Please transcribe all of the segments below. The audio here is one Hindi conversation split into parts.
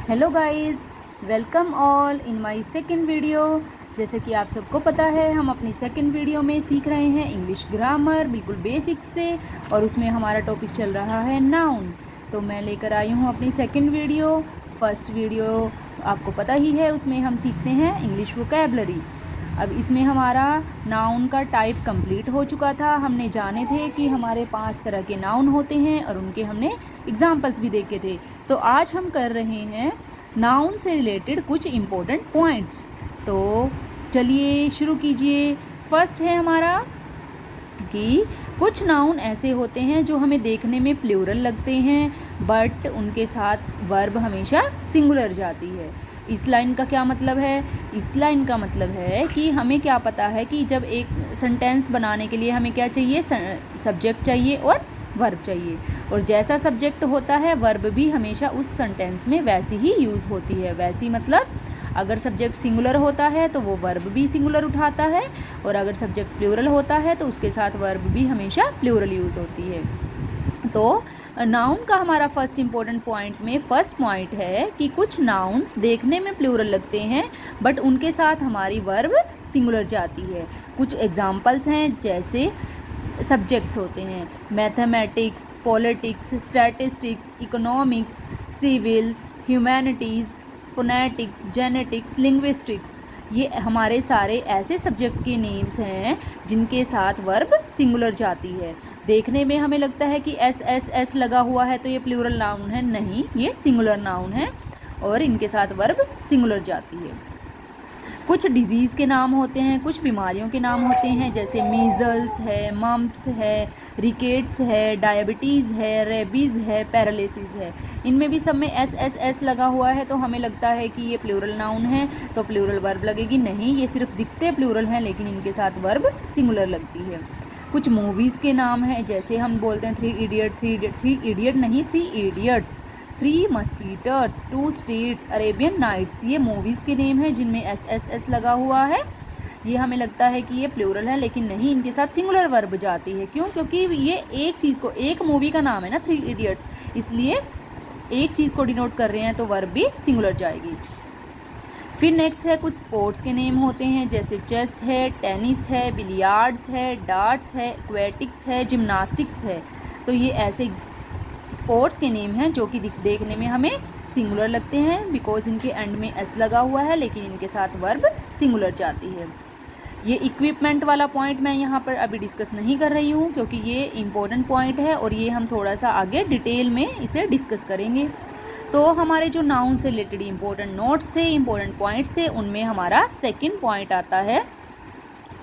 Hello guys, welcome all in my second video. जैसे कि आप सबको पता है, हम अपनी सेकंड वीडियो में सीख रहे हैं इंग्लिश ग्रामर बिल्कुल बेसिक से, और उसमें हमारा टॉपिक चल रहा है नाउन। तो मैं लेकर आई हूँ अपनी सेकंड वीडियो। फर्स्ट वीडियो आपको पता ही है, उसमें हम सीखते हैं इंग्लिश वोकैबलरी। अब इसमें हमारा नाउन का टाइप कंप्लीट हो चुका था। हमने जाने थे कि हमारे 5 तरह के नाउन होते हैं और उनके हमने एग्जाम्पल्स भी देखे थे। तो आज हम कर रहे हैं नाउन से रिलेटेड कुछ इम्पोर्टेंट पॉइंट्स। तो चलिए शुरू कीजिए। फर्स्ट है हमारा कि कुछ नाउन ऐसे होते हैं जो हमें देखने में प्लूरल लगते हैं, बट उनके साथ वर्ब हमेशा सिंगुलर जाती है। इस लाइन का क्या मतलब है? इस लाइन का मतलब है कि हमें क्या पता है कि जब एक सेंटेंस बनाने के लिए हमें क्या चाहिए, सब्जेक्ट चाहिए और वर्ब चाहिए, और जैसा सब्जेक्ट होता है वर्ब भी हमेशा उस सेंटेंस में वैसी ही यूज़ होती है। वैसी मतलब अगर सब्जेक्ट सिंगुलर होता है तो वो वर्ब भी सिंगुलर उठाता है, और अगर सब्जेक्ट प्लूरल होता है तो उसके साथ वर्ब भी हमेशा प्लूरल यूज़ होती है। तो नाउन का हमारा फर्स्ट इंपॉर्टेंट पॉइंट में फर्स्ट पॉइंट है कि कुछ नाउन्स देखने में प्लूरल लगते हैं, बट उनके साथ हमारी वर्ब सिंगुलर जाती है। कुछ एग्जाम्पल्स हैं, जैसे सब्जेक्ट्स होते हैं mathematics, politics, statistics, economics, civils, humanities, phonetics, genetics, linguistics. ये हमारे सारे ऐसे सब्जेक्ट के नेम्स हैं जिनके साथ वर्ब सिंगुलर जाती है। देखने में हमें लगता है कि एस एस एस लगा हुआ है तो ये प्लूरल नाउन है, नहीं, ये सिंगुलर नाउन है और इनके साथ वर्ब सिंगुलर जाती है। कुछ डिजीज़ के नाम होते हैं, कुछ बीमारियों के नाम होते हैं, जैसे मीज़ल्स है, मम्प्स है, रिकेट्स है, डायबिटीज़ है, रेबीज़ है, पैरालिसिस है। इनमें भी सब में एस एस एस लगा हुआ है तो हमें लगता है कि ये प्लूरल नाउन है तो प्लूरल वर्ब लगेगी। नहीं, ये सिर्फ दिखते प्लूरल हैं लेकिन इनके साथ वर्ब सिंगुलर लगती है। कुछ मूवीज़ के नाम हैं, जैसे हम बोलते हैं थ्री इडियट नहीं, three idiots, 3 musketeers, 2 states, Arabian Nights. ये मूवीज़ के नेम हैं जिनमें एस एस एस लगा हुआ है। ये हमें लगता है कि ये प्लूरल है लेकिन नहीं, इनके साथ सिंगुलर वर्ब जाती है। क्यों? क्योंकि ये एक चीज़ को, एक मूवी का नाम है ना, 3 इडियट्स, इसलिए एक चीज़ को डिनोट कर रहे हैं तो वर्ब भी सिंगुलर जाएगी। फिर नेक्स्ट है कुछ स्पोर्ट्स के नेम होते हैं, जैसे चेस है, टेनिस है, बिलियार्ड्स है, डार्ट्स है, एक्वेटिक्स है, जिम्नास्टिक्स है। तो ये ऐसे स्पोर्ट्स के नेम हैं जो कि देखने में हमें सिंगुलर लगते हैं, बिकॉज इनके एंड में एस लगा हुआ है लेकिन इनके साथ वर्ब सिंगुलर जाती है। ये इक्विपमेंट वाला पॉइंट मैं यहाँ पर अभी डिस्कस नहीं कर रही हूँ क्योंकि ये इम्पोर्टेंट पॉइंट है और ये हम थोड़ा सा आगे डिटेल में इसे डिस्कस करेंगे। तो हमारे जो नाउन से रिलेटेड इम्पोर्टेंट नोट्स थे, इम्पोर्टेंट पॉइंट्स थे, उनमें हमारा सेकंड पॉइंट आता है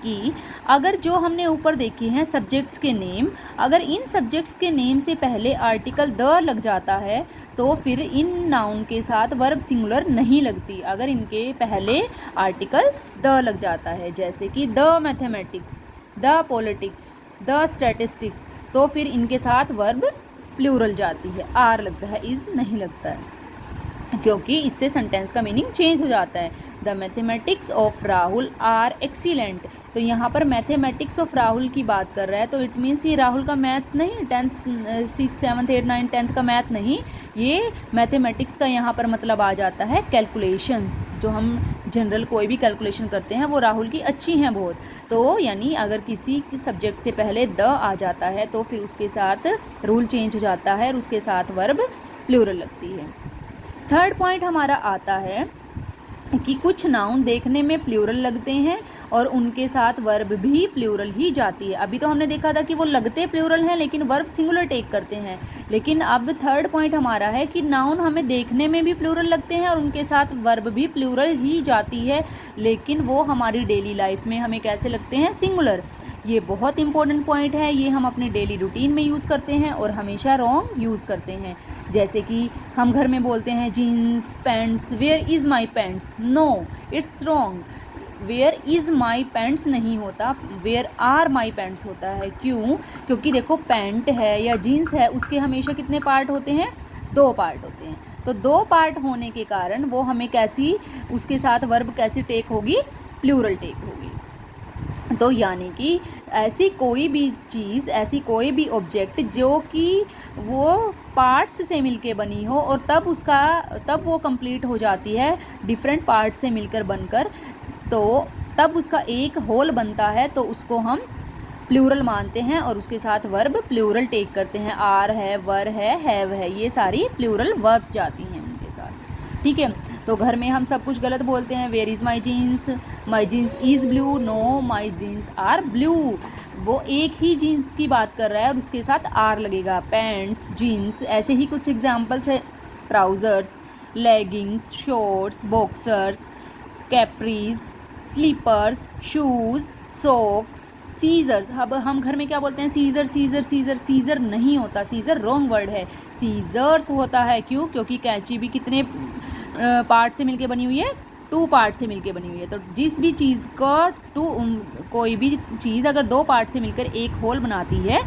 कि अगर जो हमने ऊपर देखे हैं सब्जेक्ट्स के नेम, अगर इन सब्जेक्ट्स के नेम से पहले आर्टिकल द लग जाता है तो फिर इन नाउन के साथ वर्ब सिंगुलर नहीं लगती। अगर इनके पहले आर्टिकल द लग जाता है, जैसे कि the mathematics, the politics, the statistics, तो फिर इनके साथ वर्ब प्लूरल जाती है, आर लगता है, इज नहीं लगता है, क्योंकि इससे सेंटेंस का मीनिंग चेंज हो जाता है। The mathematics of Rahul are excellent. तो यहाँ पर मैथमेटिक्स ऑफ राहुल की बात कर रहा है तो इट मीन्स ये राहुल का मैथ्स नहीं, 10th 6th 7th 8th 9th 10th का मैथ नहीं, ये मैथमेटिक्स का यहाँ पर मतलब आ जाता है कैलकुलेशंस। जो हम जनरल कोई भी कैलकुलेशन करते हैं वो राहुल की अच्छी हैं बहुत। तो यानी अगर किसी सब्जेक्ट से पहले द आ जाता है तो फिर उसके साथ रूल चेंज हो जाता है और उसके साथ वर्ब प्लूरल लगती है। थर्ड पॉइंट हमारा आता है कि कुछ नाउन देखने में प्लूरल लगते हैं और उनके साथ वर्ब भी प्लूरल ही जाती है। अभी तो हमने देखा था कि वो लगते प्लूरल हैं लेकिन वर्ब सिंगुलर टेक करते हैं, लेकिन अब थर्ड पॉइंट हमारा है कि नाउन हमें देखने में भी प्लूरल लगते हैं और उनके साथ वर्ब भी प्लूरल ही जाती है, लेकिन वो हमारी डेली लाइफ में हमें कैसे लगते हैं? सिंगुलर। ये बहुत इंपॉर्टेंट पॉइंट है, ये हम अपने डेली रूटीन में यूज़ करते हैं और हमेशा रॉन्ग यूज़ करते हैं। जैसे कि हम घर में बोलते हैं jeans pants, where is my pants, no it's wrong, where is my pants नहीं होता, वेयर आर माई पैंट्स होता है। क्यों? क्योंकि देखो पैंट है या जीन्स है, उसके हमेशा कितने पार्ट होते हैं? 2 पार्ट होते हैं। तो 2 पार्ट होने के कारण वो हमें कैसी, उसके साथ वर्ब कैसी टेक होगी? प्लूरल टेक होगी। तो यानी कि ऐसी कोई भी चीज़, ऐसी कोई भी ऑब्जेक्ट जो कि वो पार्ट्स से मिलके बनी हो और तब वो कंप्लीट हो जाती है डिफरेंट पार्ट्स से मिलकर बनकर, तो तब उसका एक होल बनता है, तो उसको हम प्लूरल मानते हैं और उसके साथ वर्ब प्लूरल टेक करते हैं। आर है, वर है, हैव है, ये सारी प्लूरल वर्ब्स जाती हैं उनके साथ। ठीक है, तो घर में हम सब कुछ गलत बोलते हैं। Where is my jeans, my jeans is blue, no my jeans are blue. वो एक ही जीन्स की बात कर रहा है और उसके साथ आर लगेगा। पैंट्स, जीन्स, ऐसे ही कुछ एग्जाम्पल्स है। Trousers, leggings, shorts, boxers, capris, slippers, shoes, socks, scissors. अब हम घर में क्या बोलते हैं? Scissor, scissor, scissor. सीजर नहीं होता, सीजर रॉन्ग वर्ड है, सीजर्स होता है। क्यों? क्योंकि कैंची भी कितने पार्ट से मिलके बनी हुई है? 2 पार्ट से मिलके बनी हुई है। तो जिस भी चीज़ का कोई भी चीज़ अगर 2 पार्ट से मिलकर एक होल बनाती है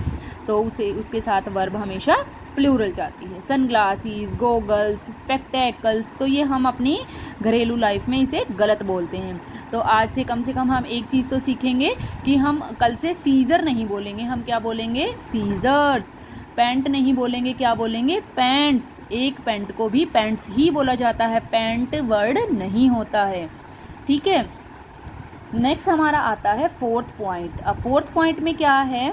तो उसके साथ वर्ब हमेशा प्लूरल जाती है। सनग्लासेस, गोगल्स, स्पेक्टेकल्स, तो ये हम अपनी घरेलू लाइफ में इसे गलत बोलते हैं। तो आज से कम हम एक चीज़ तो सीखेंगे कि हम कल से सीज़र नहीं बोलेंगे, हम क्या बोलेंगे? सीज़र्स। पैंट नहीं बोलेंगे, क्या बोलेंगे? पैंट्स। एक पैंट को भी पैंट्स ही बोला जाता है, पैंट वर्ड नहीं होता है। ठीक है, नेक्स्ट हमारा आता है 4th पॉइंट। अब 4th पॉइंट में क्या है?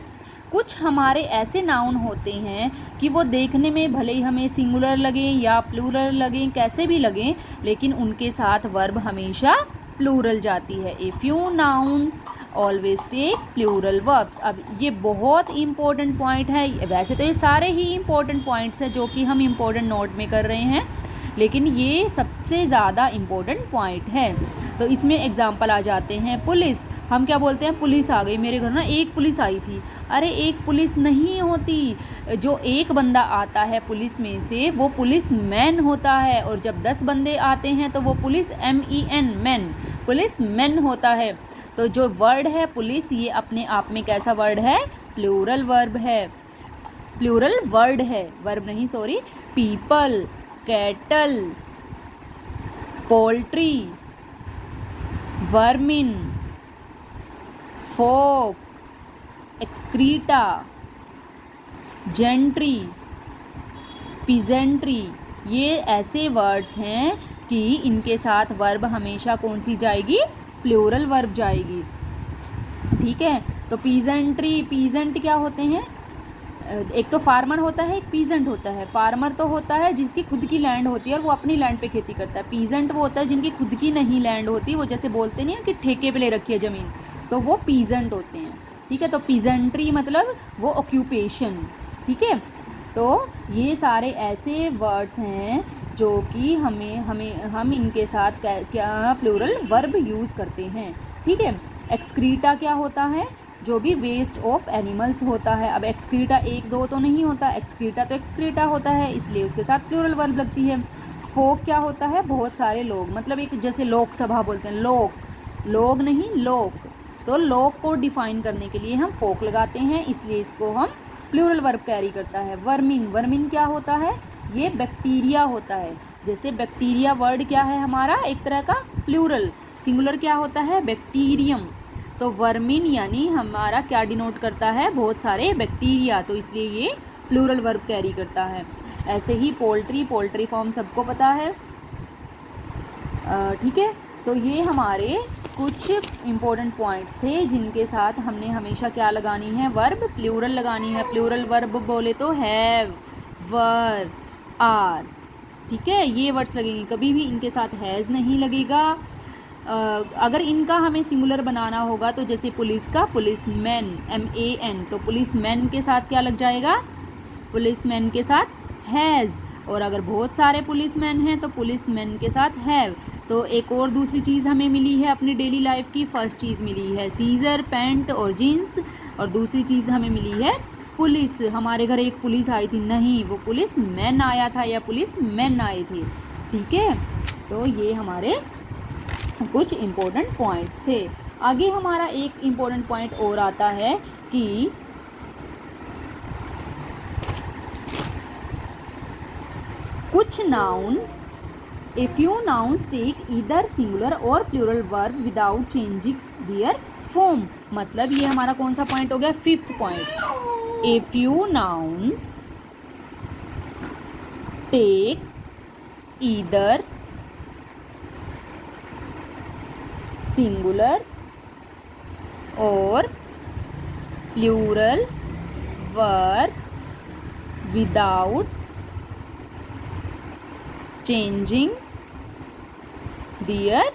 कुछ हमारे ऐसे नाउन होते हैं कि वो देखने में भले ही हमें सिंगुलर लगे या प्लूरल लगे, कैसे भी लगे, लेकिन उनके साथ वर्ब हमेशा प्लूरल जाती है। A few nouns always take plural verbs. अब ये बहुत इंपॉर्टेंट पॉइंट है। वैसे तो ये सारे ही इंपॉर्टेंट पॉइंट्स हैं जो कि हम इंपॉर्टेंट नोट में कर रहे हैं, लेकिन ये सबसे ज़्यादा इम्पोर्टेंट पॉइंट है। तो इसमें एग्जाम्पल आ जाते हैं। पुलिस, हम क्या बोलते हैं? पुलिस आ गई। मेरे घर ना एक पुलिस आई थी। अरे एक पुलिस नहीं होती, जो एक बंदा आता है पुलिस में से वो पुलिस मैन होता है, और जब 10 बंदे आते हैं तो वो police MEN man, police man होता है। तो जो वर्ड है पुलिस, ये अपने आप में कैसा वर्ड है? प्लूरल वर्ब है, प्लूरल वर्ड है, वर्ब नहीं sorry. People, cattle, poultry, vermin, folk, excreta, gentry, peasantry, ये ऐसे वर्ड्स हैं कि इनके साथ वर्ब हमेशा कौन सी जाएगी? प्लूरल वर्ब जाएगी। ठीक है, तो पीजेंट्री, पीजेंट क्या होते हैं? एक तो फार्मर होता है, एक पीजेंट होता है। फार्मर तो होता है जिसकी खुद की लैंड होती है और वो अपनी लैंड पे खेती करता है। पीजेंट वो होता है जिनकी खुद की नहीं लैंड होती, वो जैसे बोलते नहीं है कि ठेके पे ले रखी है ज़मीन, तो वो पीजेंट होते हैं। ठीक है, तो पीजेंट्री मतलब वो ऑक्यूपेशन। ठीक है, तो ये सारे ऐसे वर्ड्स हैं जो कि हम इनके साथ क्या प्लूरल वर्ब यूज़ करते हैं। ठीक है, एक्सक्रीटा क्या होता है? जो भी वेस्ट ऑफ एनिमल्स होता है। अब एक्सक्रीटा 1 2 तो नहीं होता, एक्सक्रीटा तो एक्सक्रीटा होता है, इसलिए उसके साथ प्लूरल वर्ब लगती है। फोक क्या होता है? बहुत सारे लोग, मतलब एक जैसे लोकसभा बोलते हैं, लोग नहीं लोक, तो लोक को डिफाइन करने के लिए हम फोक लगाते हैं, इसलिए इसको हम प्लूरल वर्ब कैरी करता है। वर्मिन, वर्मिन क्या होता है? ये बैक्टीरिया होता है। जैसे बैक्टीरिया वर्ड क्या है हमारा? एक तरह का प्लूरल। सिंगुलर क्या होता है? बैक्टीरियम। तो वर्मिन यानी हमारा क्या डिनोट करता है? बहुत सारे बैक्टीरिया, तो इसलिए ये प्लूरल वर्ब कैरी करता है। ऐसे ही पोल्ट्री, पोल्ट्री फॉर्म सबको पता है। ठीक है, तो ये हमारे कुछ इम्पोर्टेंट पॉइंट्स थे जिनके साथ हमने हमेशा क्या लगानी है? वर्ब प्लूरल लगानी है। प्लूरल वर्ब बोले तो हैव, वर, आर। ठीक है, ये वर्ड्स लगेंगे, कभी भी इनके साथ हैज़ नहीं लगेगा। अगर इनका हमें सिंगुलर बनाना होगा तो जैसे पुलिस का पुलिसमैन, MAN, तो पुलिसमैन के साथ क्या लग जाएगा? पुलिसमैन के साथ हैज़। और अगर बहुत सारे पुलिसमैन हैं तो पुलिसमैन के साथ हैव। तो एक और दूसरी चीज़ हमें मिली है अपनी डेली लाइफ की। फर्स्ट चीज़ मिली है सीजर, पैंट और जीन्स, और दूसरी चीज़ हमें मिली है पुलिस। हमारे घर एक पुलिस आई थी, नहीं, वो पुलिस मैन आया था या पुलिस मैन आए थे। ठीक है, तो ये हमारे कुछ इम्पोर्टेंट पॉइंट्स थे। आगे हमारा एक इम्पोर्टेंट पॉइंट और आता है कि कुछ noun, a few nouns take either singular और plural verb without changing their form. मतलब ये हमारा कौन सा पॉइंट हो गया, 5th point. A few nouns take either singular और plural verb without changing their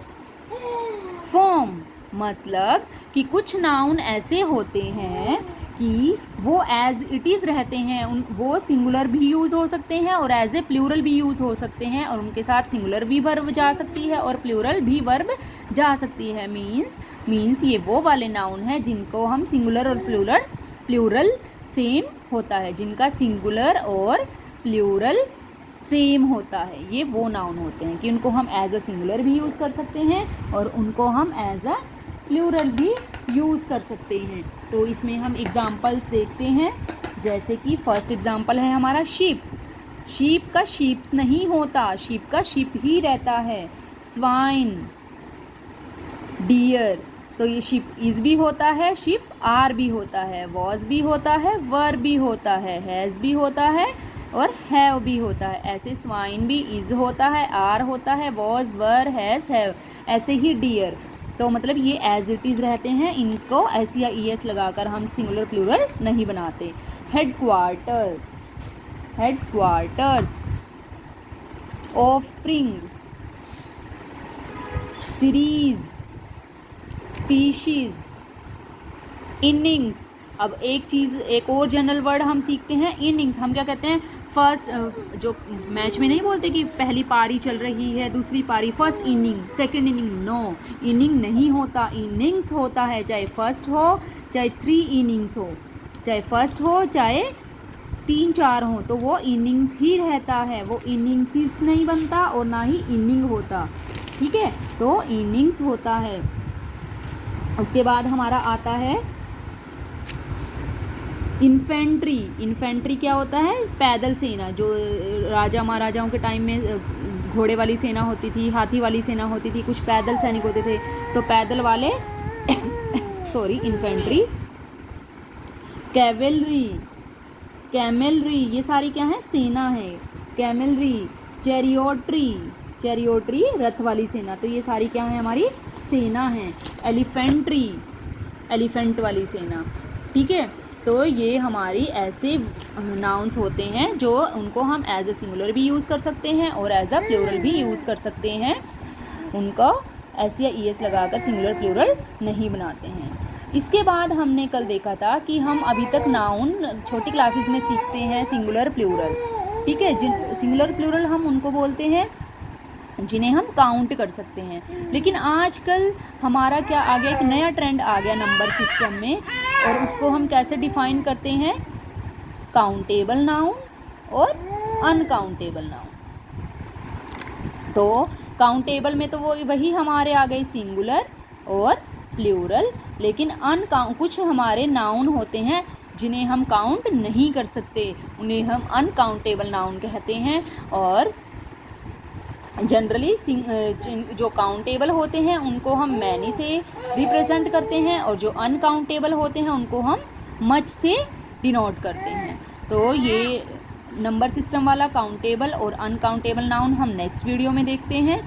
form. मतलब कि कुछ नाउन ऐसे होते हैं कि वो एज इट इज़ रहते हैं, वो सिंगुलर भी यूज़ हो सकते हैं और एज ए प्लूरल भी यूज़ हो सकते हैं, और उनके साथ सिंगुलर भी वर्ब जा सकती है और प्लूरल भी वर्ब जा सकती है। मीन्स ये वो वाले नाउन हैं जिनको हम सिंगुलर और प्लूरल सेम होता है, जिनका सिंगुलर और प्लूरल सेम होता है, ये वो नाउन होते हैं कि उनको हम एज अ सिंगुलर भी यूज़ कर सकते हैं और उनको हम एज अ प्लूरल भी यूज़ कर सकते हैं। तो इसमें हम एग्जांपल्स देखते हैं, जैसे कि फर्स्ट एग्जांपल है हमारा शीप। शीप का शीप्स नहीं होता, शीप का शीप ही रहता है। स्वाइन, डियर, तो ये शिप इज़ भी होता है, शिप आर भी होता है, वॉज भी होता है, वर भी होता है, हैज़ भी होता है और हैव भी होता है। ऐसे स्वाइन भी इज़ होता है, आर होता है, वॉज, वर, हैज़, हैव। ऐसे ही डियर, तो मतलब ये एज इट इज़ रहते हैं, इनको एस या ई एस लगाकर हम सिंगुलर प्लूरल नहीं बनाते। Headquarter, headquarters, offspring, series, species, innings. अब एक और जनरल वर्ड हम सीखते हैं, इनिंग्स। हम क्या कहते हैं, फर्स्ट, जो मैच में नहीं बोलते कि पहली पारी चल रही है, दूसरी पारी, first inning, second inning, no, inning नहीं होता, इनिंग्स होता है। चाहे फर्स्ट हो, चाहे 3 इनिंग्स हो, चाहे फर्स्ट हो, चाहे 3-4 हो, तो वो इनिंग्स ही रहता है, वो इनिंग्स नहीं बनता और ना ही इनिंग होता। ठीक है, तो इनिंग्स होता है। उसके बाद हमारा आता है इन्फेंट्री। इन्फेंट्री क्या होता है, पैदल सेना। जो राजा महाराजाओं के टाइम में घोड़े वाली सेना होती थी, हाथी वाली सेना होती थी, कुछ पैदल सैनिक होते थे, तो पैदल वाले सॉरी, इन्फेंट्री। कैवेलरी, कैमेलरी, ये सारी क्या है, सेना है। कैमेलरी, चैरियोट्री, चैरियोट्री रथ वाली सेना, तो ये सारी क्या है, हमारी सेना है। एलिफेंट्री, एलिफेंट वाली सेना। ठीक है, तो ये हमारी ऐसे नाउन्स होते हैं जो उनको हम एज अ सिंगुलर भी यूज़ कर सकते हैं और एज अ प्लूरल भी यूज़ कर सकते हैं। उनको एस या ई एस लगाकर सिंगुलर प्लूरल नहीं बनाते हैं। इसके बाद हमने कल देखा था कि हम अभी तक नाउन छोटी क्लासेस में सीखते हैं सिंगुलर प्लूरल। ठीक है, सिंगुलर प्लूरल हम उनको बोलते हैं जिन्हें हम काउंट कर सकते हैं। लेकिन आजकल हमारा क्या आ गया, एक नया ट्रेंड आ गया नंबर सिस्टम में, और उसको हम कैसे डिफाइन करते हैं, काउंटेबल नाउन और अनकाउंटेबल नाउन। तो काउंटेबल में तो वो वही हमारे आ गए सिंगुलर और प्लूरल, लेकिन कुछ हमारे नाउन होते हैं जिन्हें हम काउंट नहीं कर सकते, उन्हें हम अनकाउंटेबल नाउन कहते हैं। और जनरली जो काउंटेबल होते हैं उनको हम मैनी से रिप्रेजेंट करते हैं, और जो अनकाउंटेबल होते हैं उनको हम मच से डिनोट करते हैं। तो ये नंबर सिस्टम वाला काउंटेबल और अनकाउंटेबल नाउन हम नेक्स्ट वीडियो में देखते हैं।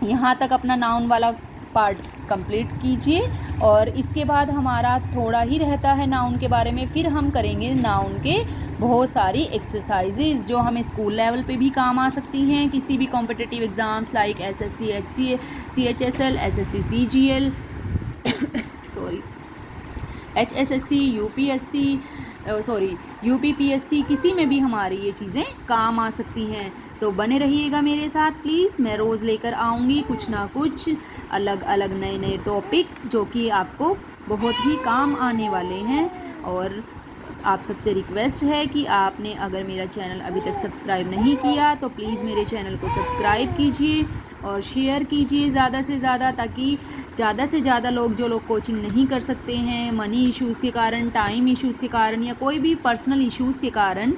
यहाँ तक अपना नाउन वाला पार्ट कंप्लीट कीजिए, और इसके बाद हमारा थोड़ा ही रहता है नाउन के बारे में। फिर हम करेंगे नाउन के बहुत सारी एक्सरसाइजेज जो हमें स्कूल लेवल पे भी काम आ सकती हैं, किसी भी competitive exams like SSC, CHSL, SSC CGL sorry, HSSC, UPPSC, किसी में भी हमारी ये चीज़ें काम आ सकती हैं। तो बने रहिएगा मेरे साथ प्लीज़, मैं रोज़ लेकर आऊँगी कुछ ना कुछ अलग अलग नए नए टॉपिक्स जो कि आपको बहुत ही काम आने वाले हैं। और आप सबसे रिक्वेस्ट है कि आपने अगर मेरा चैनल अभी तक सब्सक्राइब नहीं किया तो प्लीज़ मेरे चैनल को सब्सक्राइब कीजिए और शेयर कीजिए ज़्यादा से ज़्यादा, ताकि ज़्यादा से ज़्यादा लोग, जो लोग कोचिंग नहीं कर सकते हैं मनी इश्यूज़ के कारण, टाइम इश्यूज़ के कारण या कोई भी पर्सनल इश्यूज़ के कारण,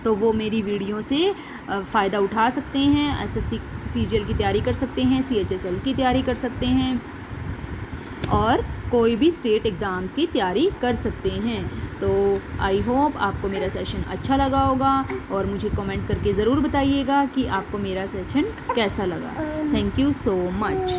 तो वो मेरी वीडियो से फ़ायदा उठा सकते हैं। SSC CGL की तैयारी कर सकते हैं, CHSL की तैयारी कर सकते हैं, और कोई भी स्टेट एग्ज़ाम्स की तैयारी कर सकते हैं। तो आई होप आपको मेरा सेशन अच्छा लगा होगा और मुझे कमेंट करके ज़रूर बताइएगा कि आपको मेरा सेशन कैसा लगा। Thank you so much.